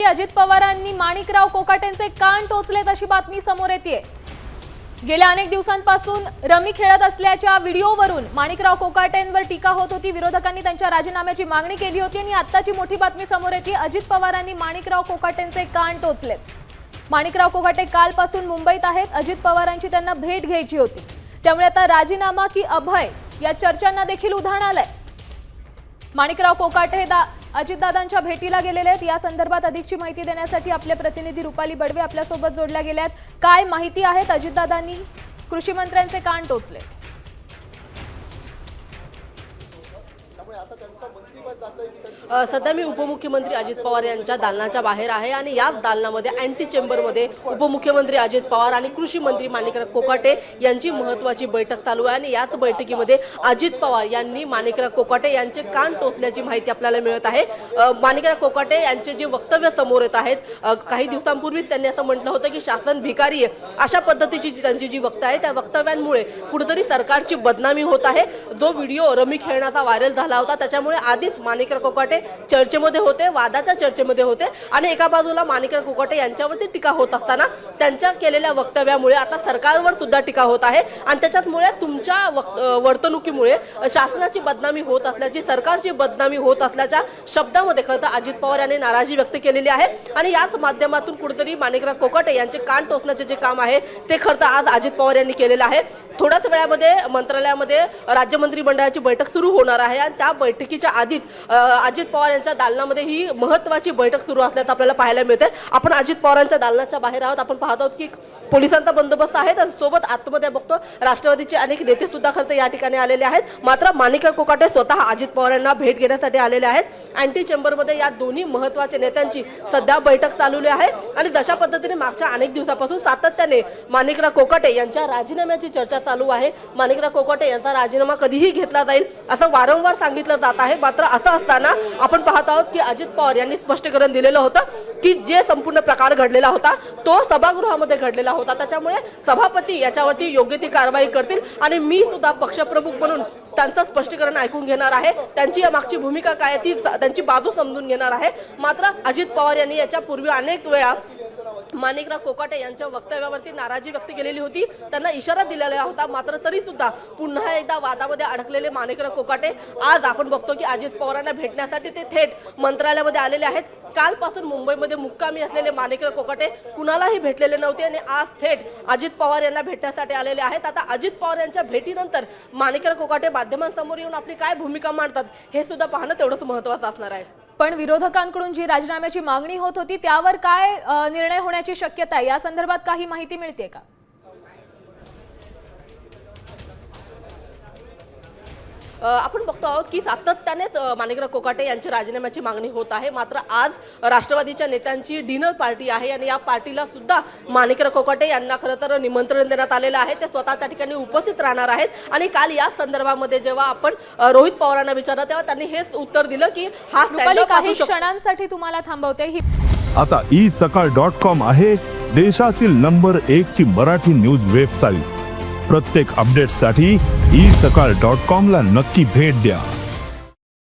अजित पवारांनी माणिकराव कोकाटेंचे कान टोचलेत अशी बातमी समोर येते। गेल्या अनेक दिवसांपासून रमी खेळत असल्याच्या व्हिडिओवरून माणिकराव कोकाटेंवर टीका होत होती। विरोधकांनी त्यांच्या राजीनाम्याची मागणी केली होती आणि आत्ताची मोठी बातमी समोर येते, अजित पवारांनी माणिकराव कोकाटेंचे कान टोचलेत। माणिकराव कोकाटे कालपासून मुंबईत आहेत। अजित पवारांची त्यांना भेट घ्यायची होती, त्यामुळे आता राजीनामा की अभय या चर्चांना देखील उधाण आलंय। माणिकराव कोकाटे हे अजितदादांच्या भेटीला गेलेले आहेत। या संदर्भात अधिकची माहिती देण्यासाठी आपले प्रतिनिधी रुपाली बडवे आपल्यासोबत जोडल्या गेल्या आहेत। काय माहिती आहेत? अजितदादांनी कृषी मंत्र्यांचे कान टोचले। सध्या मी उपमुख्यमंत्री अजित पवार यांच्या दालनाच्या बाहेर आहे आणि याच दालनामध्ये अँटी चेंबरमध्ये उपमुख्यमंत्री अजित पवार आणि कृषी मंत्री माणिकराव कोकाटे यांची महत्त्वाची बैठक चालू आहे आणि याच बैठकीमध्ये अजित पवार यांनी माणिकराव कोकाटे यांचे कान टोचल्याची माहिती आपल्याला मिळत आहे। माणिकराव कोकाटे यांचे जे वक्तव्य समोर येत आहेत, काही दिवसांपूर्वी त्यांनी असं म्हटलं होतं की शासन भिकारी आहे, अशा पद्धतीची त्यांची जी वक्तव्य आहे त्या वक्तव्यांमुळे कुठेतरी सरकारची बदनामी होत आहे। जो व्हिडिओ रमी खेळण्याचा व्हायरल झाला होता त्याच्यामुळे आधीच माणिकराव कोकाटे चर्चेमध्ये होते, वादाच्या चर्चेमध्ये होते आणि एका बाजूला माणिकराव कोकाटे यांच्यावरती टीका होत असताना त्यांच्या केलेल्या वक्तव्यामुळे आता सरकारवर सुद्धा टीका होत आहे आणि त्याच्यामुळे तुमच्या वर्तणुकीमुळे शासनाची बदनामी होत असल्याची, सरकारची बदनामी होत असल्याच्या शब्दामध्ये खरं तर अजित पवार यांनी नाराजी व्यक्त केलेली आहे आणि याच माध्यमातून कुठेतरी माणिकराव कोकाटे यांचे कान टोचण्याचे जे काम आहे ते खरं तर आज अजित पवार यांनी केलेलं आहे। थोड्याच वेळामध्ये मंत्रालयामध्ये राज्य मंत्रिमंडळाची बैठक सुरू होणार आहे आणि त्या बैठकीच्या आधीच अजित पवार यांच्या दालनामध्ये ही महत्त्वाची बैठक सुरू असल्याचं आपल्याला पाहायला मिळते। आपण अजित पवारांच्या दालनाच्या बाहेर आहोत। आपण पाहत आहोत की पोलिसांचा बंदोबस्त आहे आणि सोबत आतमध्ये बघतो राष्ट्रवादीचे अनेक नेते सुद्धा खरं तर या ठिकाणी आलेले आहेत। मात्र माणिकराव कोकाटे स्वतः अजित पवार यांना भेट घेण्यासाठी आलेले आहेत। अँटी चेंबरमध्ये या दोन्ही महत्त्वाच्या नेत्यांची सध्या बैठक चालू आहे आणि जशा पद्धतीने मागच्या अनेक दिवसापासून सातत्याने माणिकराव कोकाटे यांच्या राजीनाम्याची चर्चा चालू आहे। माणिकराव कोकाटे यांचा राजीनामा कधीही घेतला जाईल असं वारंवार सांगितलं जात आहे। मात्र असं असताना आपण पाहत आहोत की अजित पवार यांनी स्पष्टीकरण दिलेलं होतं की जे संपूर्ण प्रकार घडलेला होता तो सभागृहामध्ये घडलेला होता, त्याच्यामुळे सभापती याच्यावरती योग्य ती कारवाई करतील आणि मी सुद्धा पक्षप्रमुख म्हणून त्यांचं स्पष्टीकरण ऐकून घेणार आहे। त्यांची या मागची भूमिका काय ती त्यांची बाजू समजून घेणार आहे। मात्र अजित पवार यांनी याच्यापूर्वी अनेक वेळा माणिकराव कोकाटे यांच्या वक्तव्यावरती नाराजी व्यक्त केलेली होती, त्यांना इशारा दिलेला होता। मात्र तरी सुद्धा पुन्हा एकदा वादामध्ये अडकलेले माणिकराव कोकाटे आज आपण बघतो की अजित पवारांना भेटण्यासाठी ते थेट मंत्रालयामध्ये आलेले आहेत। कालपासून मुंबईमध्ये मुक्कामी असलेले माणिकराव कोकाटे कुणालाही भेटलेले नव्हते आणि आज थेट अजित पवार यांना भेटण्यासाठी आलेले आहेत। आता अजित पवार यांच्या भेटीनंतर माणिकराव कोकाटे माध्यमांसमोर येऊन आपली काय भूमिका मांडतात हे सुद्धा पाहणं तेवढंच महत्त्वाचं असणार आहे। पण विरोधकांकडून जी राजीनाम्याची मागणी होत होती त्यावर काय निर्णय होण्याची शक्यता आहे, या संदर्भात काही माहिती मिळते का? आपण बघतो आहोत की सातत्यानेच माणिकराव कोकाटे यांची राजीनाम्याची मागणी होत आहे। मात्र आज राष्ट्रवादीच्या नेत्यांची डिनर पार्टी आहे आणि या पार्टीला सुद्धा माणिकराव कोकाटे यांना खरं तर निमंत्रण देण्यात आलेलं आहे। ते स्वतः त्या ठिकाणी उपस्थित राहणार आहेत आणि काल या संदर्भामध्ये जेव्हा आपण रोहित पवारांना विचारलं तेव्हा त्यांनी हेच उत्तर दिलं की हा काही क्षणांसाठी तुम्हाला थांबवते। आता isakal.com आहे देशातील नंबर 1 ची मराठी न्यूज वेबसाईट। प्रत्येक अपडेटसाठी isakal.com ला नक्की भेट द्या।